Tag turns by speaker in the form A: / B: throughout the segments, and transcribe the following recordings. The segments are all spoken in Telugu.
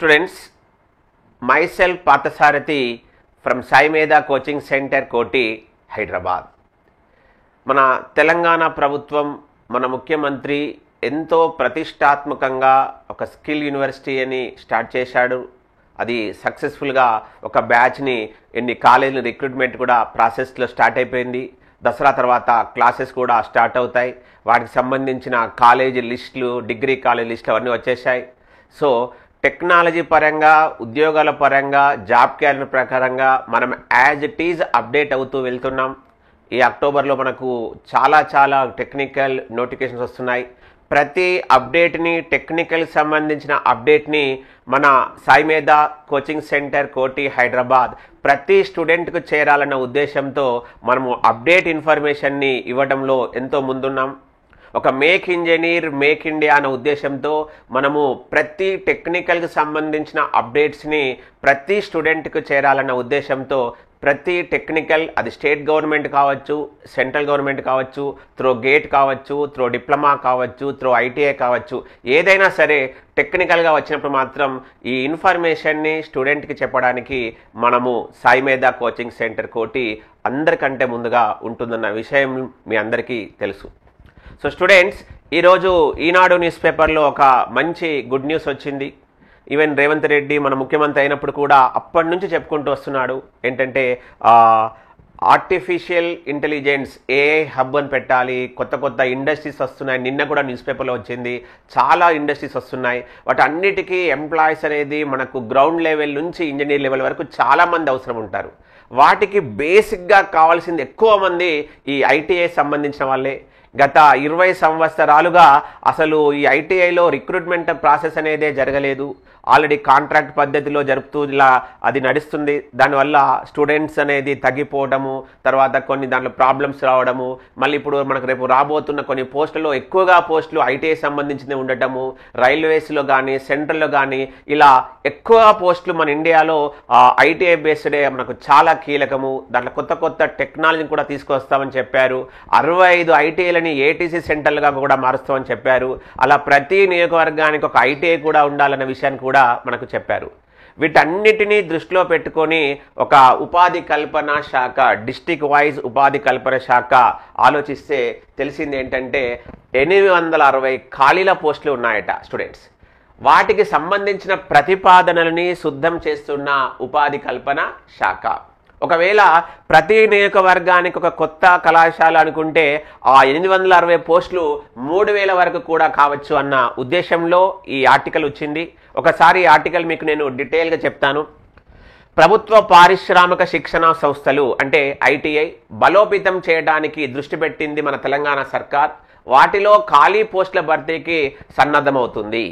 A: Students, myself Pathasarathi from Sai Medha Coaching Center, Koti, Hyderabad. మన తెలంగాణ ప్రభుత్వం మన ముఖ్యమంత్రి ఎంతో ప్రతిష్టాత్మకంగా ఒక స్కిల్ యూనివర్సిటీ అని స్టార్ట్ చేశాడు. అది సక్సెస్ఫుల్గా ఒక బ్యాచ్ని ఎన్ని కాలేజీలు రిక్రూట్మెంట్ కూడా ప్రాసెస్లో స్టార్ట్ అయిపోయింది. దసరా తర్వాత క్లాసెస్ కూడా స్టార్ట్ అవుతాయి. వాటికి సంబంధించిన కాలేజీ లిస్టులు, డిగ్రీ కాలేజీ లిస్టులు అవన్నీ వచ్చేసాయి. సో టెక్నాలజీ పరంగా, ఉద్యోగాల పరంగా, జాబ్ క్యాలెండర్ ప్రకారంగా మనం యాజ్ ఇట్ ఈజ్ అప్డేట్ అవుతూ వెళ్తున్నాం. ఈ అక్టోబర్లో మనకు చాలా టెక్నికల్ నోటిఫికేషన్స్ వస్తున్నాయి. ప్రతి అప్డేట్ని, టెక్నికల్ సంబంధించిన అప్డేట్ని మన సాయి మేధా కోచింగ్ సెంటర్, కోటి, హైదరాబాద్ ప్రతి స్టూడెంట్కు చేరాలన్న ఉద్దేశంతో మనము అప్డేట్ ఇన్ఫర్మేషన్ని ఇవ్వడంలో ఎంతో ముందున్నాం. ఒక మేక్ ఇంజనీర్, మేక్ ఇండియా అన్న ఉద్దేశంతో మనము ప్రతి టెక్నికల్కి సంబంధించిన అప్డేట్స్ని ప్రతి స్టూడెంట్కు చేరాలన్న ఉద్దేశంతో ప్రతి టెక్నికల్, అది స్టేట్ గవర్నమెంట్ కావచ్చు, సెంట్రల్ గవర్నమెంట్ కావచ్చు, త్రో గేట్ కావచ్చు, త్రో డిప్లొమా కావచ్చు, త్రో ఐటీఐ కావచ్చు, ఏదైనా సరే టెక్నికల్గా వచ్చినప్పుడు మాత్రం ఈ ఇన్ఫర్మేషన్ని స్టూడెంట్కి చెప్పడానికి మనము సాయి మేధా కోచింగ్ సెంటర్ కోటి అందరికంటే ముందుగా ఉంటుందన్న విషయం మీ అందరికీ తెలుసు. సో స్టూడెంట్స్, ఈరోజు ఈనాడు న్యూస్ పేపర్లో ఒక మంచి గుడ్ న్యూస్ వచ్చింది. ఈవెన్ రేవంత్ రెడ్డి మన ముఖ్యమంత్రి అయినప్పుడు కూడా అప్పటి నుంచి చెప్పుకుంటూ వస్తున్నాడు. ఏంటంటే ఆర్టిఫిషియల్ ఇంటెలిజెన్స్, ఏఐ హబ్ అని పెట్టాలి, కొత్త ఇండస్ట్రీస్ వస్తున్నాయి. నిన్న కూడా న్యూస్ పేపర్లో వచ్చింది, చాలా ఇండస్ట్రీస్ వస్తున్నాయి. వాటి అన్నిటికీ ఎంప్లాయీస్ అనేది మనకు గ్రౌండ్ లెవెల్ నుంచి ఇంజనీర్ లెవెల్ వరకు చాలామంది అవసరం ఉంటారు. వాటికి బేసిక్గా కావాల్సింది ఎక్కువ మంది ఈ ఐటీఐ సంబంధించిన వాళ్ళే. గత 20 సంవత్సరాలుగా అసలు ఈ ఐటీఐలో రిక్రూట్మెంట్ ప్రాసెస్ అనేదే జరగలేదు. ఆల్రెడీ కాంట్రాక్ట్ పద్ధతిలో జరుపుతూ ఇలా అది నడుస్తుంది. దానివల్ల స్టూడెంట్స్ అనేది తగ్గిపోవడము, తర్వాత కొన్ని దాంట్లో ప్రాబ్లమ్స్ రావడము, మళ్ళీ ఇప్పుడు మనకు రేపు రాబోతున్న కొన్ని పోస్టులలో ఎక్కువగా పోస్టులు ఐటీఐ సంబంధించింది ఉండటము, రైల్వేస్లో కానీ సెంట్రల్లో కానీ ఇలా ఎక్కువ పోస్టులు మన ఇండియాలో ఐటీఐ బేస్డే మనకు చాలా కీలకము. దాంట్లో కొత్త టెక్నాలజీని కూడా తీసుకొస్తామని చెప్పారు. 65 ఐటీఐలని ఏటీసీ సెంటర్లుగా కూడా మారుస్తామని చెప్పారు. అలా ప్రతి నియోజకవర్గానికి ఒక ఐటీఐ కూడా ఉండాలన్న విషయాన్ని కూడా మనకు చెప్పారు. వీటన్నిటినీ దృష్టిలో పెట్టుకొని ఒక ఉపాధి కల్పన శాఖ, డిస్ట్రిక్ట్ వైజ్ ఉపాధి కల్పన శాఖ ఆలోచిస్తే తెలిసింది ఏంటంటే 860 ఖాళీల పోస్టులు ఉన్నాయట స్టూడెంట్స్. వాటికి సంబంధించిన ప్రతిపాదనలని సిద్ధం చేస్తున్న ఉపాధి కల్పన శాఖ. ఒకవేళ ప్రతి నియోజకవర్గానికి ఒక కొత్త కళాశాల అనుకుంటే ఆ 860 పోస్టులు 3000 వరకు కూడా కావచ్చు అన్న ఉద్దేశంలో ఈ ఆర్టికల్ వచ్చింది. ఒకసారి ఈ ఆర్టికల్ మీకు నేను డీటెయిల్గా చెప్తాను. ప్రభుత్వ పారిశ్రామిక శిక్షణ సంస్థలు అంటే ఐటీఐ బలోపేతం చేయడానికి దృష్టి పెట్టింది మన తెలంగాణ సర్కార్. వాటిలో ఖాళీ పోస్టుల భర్తీకి సన్నద్ధమవుతుంది.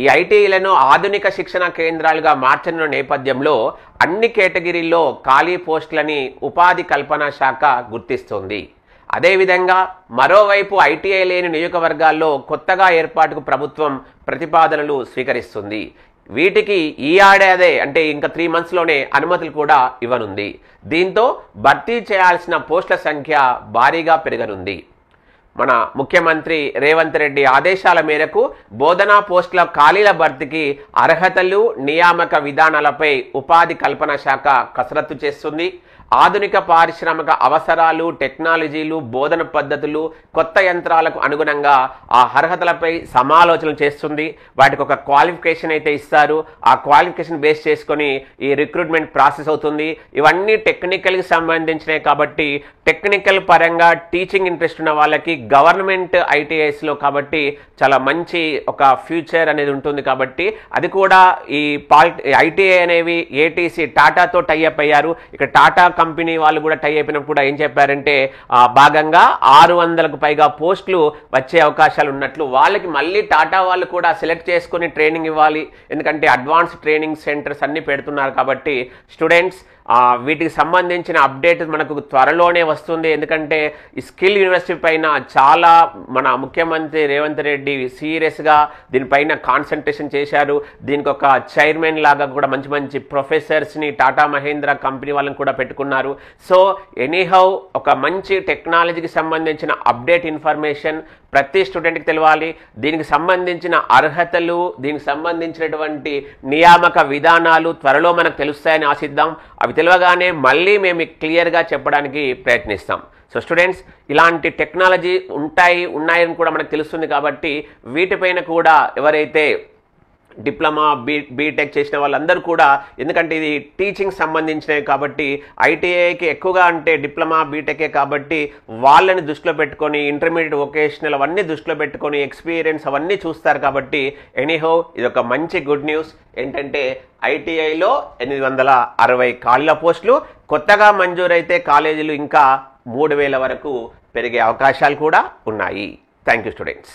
A: ఈ ఐటీఐలను ఆధునిక శిక్షణ కేంద్రాలుగా మార్చనున్న నేపథ్యంలో అన్ని కేటగిరీల్లో ఖాళీ పోస్టులని ఉపాధి కల్పన శాఖ గుర్తిస్తుంది. అదేవిధంగా మరోవైపు ఐటీఐ లేని నియోజకవర్గాల్లో కొత్తగా ఏర్పాటుకు ప్రభుత్వం ప్రతిపాదనలు స్వీకరిస్తుంది. వీటికి ఈ ఏడాదే అంటే ఇంకా 3 monthsలోనే అనుమతులు కూడా ఇవ్వనుంది. దీంతో భర్తీ చేయాల్సిన పోస్టుల సంఖ్య భారీగా పెరగనుంది. మన ముఖ్యమంత్రి రేవంత్ రెడ్డి ఆదేశాల మేరకు బోధనా పోస్టుల ఖాళీల భర్తీకి అర్హతలు, నియామక విధానాలపై ఉపాధి కల్పన శాఖ కసరత్తు చేస్తుంది. ఆధునిక పారిశ్రామిక అవసరాలు, టెక్నాలజీలు, బోధన పద్ధతులు, కొత్త యంత్రాలకు అనుగుణంగా ఆ అర్హతలపై సమాలోచనలు చేస్తుంది. వాటికి ఒక క్వాలిఫికేషన్ అయితే ఇస్తారు. ఆ క్వాలిఫికేషన్ బేస్ చేసుకొని ఈ రిక్రూట్మెంట్ ప్రాసెస్ అవుతుంది. ఇవన్నీ టెక్నికల్కి సంబంధించినవి కాబట్టి టెక్నికల్ పరంగా టీచింగ్ ఇంట్రెస్ట్ ఉన్న వాళ్ళకి గవర్నమెంట్ ఐటీఐస్లో కాబట్టి చాలా మంచి ఒక ఫ్యూచర్ అనేది ఉంటుంది. కాబట్టి అది కూడా ఈ ఐటీఐ అనేవి ఏటీసీ టాటాతో టైఅప్ అయ్యారు. ఇక్కడ టాటా కంపెనీ వాళ్ళు కూడా టై అయిపోయినప్పుడు కూడా ఏం చెప్పారంటే భాగంగా 600కు పైగా పోస్టులు వచ్చే అవకాశాలు ఉన్నట్లు, వాళ్ళకి మళ్ళీ టాటా వాళ్ళు కూడా సెలెక్ట్ చేసుకుని ట్రైనింగ్ ఇవ్వాలి. ఎందుకంటే అడ్వాన్స్ ట్రైనింగ్ సెంటర్స్ అన్ని పెడుతున్నారు. కాబట్టి స్టూడెంట్స్ వీటికి సంబంధించిన అప్డేట్ మనకు త్వరలోనే వస్తుంది. ఎందుకంటే ఈ స్కిల్ యూనివర్సిటీ పైన చాలా మన ముఖ్యమంత్రి రేవంత్ రెడ్డి సీరియస్గా దీనిపైన కాన్సన్ట్రేషన్ చేశారు. దీనికి ఒక చైర్మన్ లాగా కూడా మంచి ప్రొఫెసర్స్ని టాటా మహేంద్ర కంపెనీ వాళ్ళని కూడా పెట్టుకున్నారు. సో ఎనీహౌ ఒక మంచి టెక్నాలజీకి సంబంధించిన అప్డేట్ ఇన్ఫర్మేషన్ ప్రతి స్టూడెంట్కి తెలియాలి. దీనికి సంబంధించిన అర్హతలు, దీనికి సంబంధించినటువంటి నియామక విధానాలు త్వరలో మనకు తెలుస్తాయని ఆశిద్దాం. అవి తెలియగానే మళ్ళీ మేము క్లియర్గా చెప్పడానికి ప్రయత్నిస్తాం. సో స్టూడెంట్స్, ఇలాంటి టెక్నాలజీ ఉన్నాయని కూడా మనకు తెలుస్తుంది కాబట్టి వీటిపైన కూడా ఎవరైతే డిప్లొమా బీటెక్ చేసిన వాళ్ళందరూ కూడా, ఎందుకంటే ఇది టీచింగ్ సంబంధించినవి కాబట్టి ఐటీఐకి ఎక్కువగా అంటే డిప్లొమా బీటెకే కాబట్టి వాళ్ళని దృష్టిలో పెట్టుకొని ఇంటర్మీడియట్ వొకేషనల్ అవన్నీ దృష్టిలో పెట్టుకొని ఎక్స్పీరియన్స్ అవన్నీ చూస్తారు కాబట్టి ఎనీహో ఇది ఒక మంచి గుడ్ న్యూస్. ఏంటంటే ఐటీఐలో 860 ఖాళీల పోస్టులు, కొత్తగా మంజూరైతే కాలేజీలు ఇంకా 3000 వరకు పెరిగే అవకాశాలు కూడా ఉన్నాయి. Thank you students.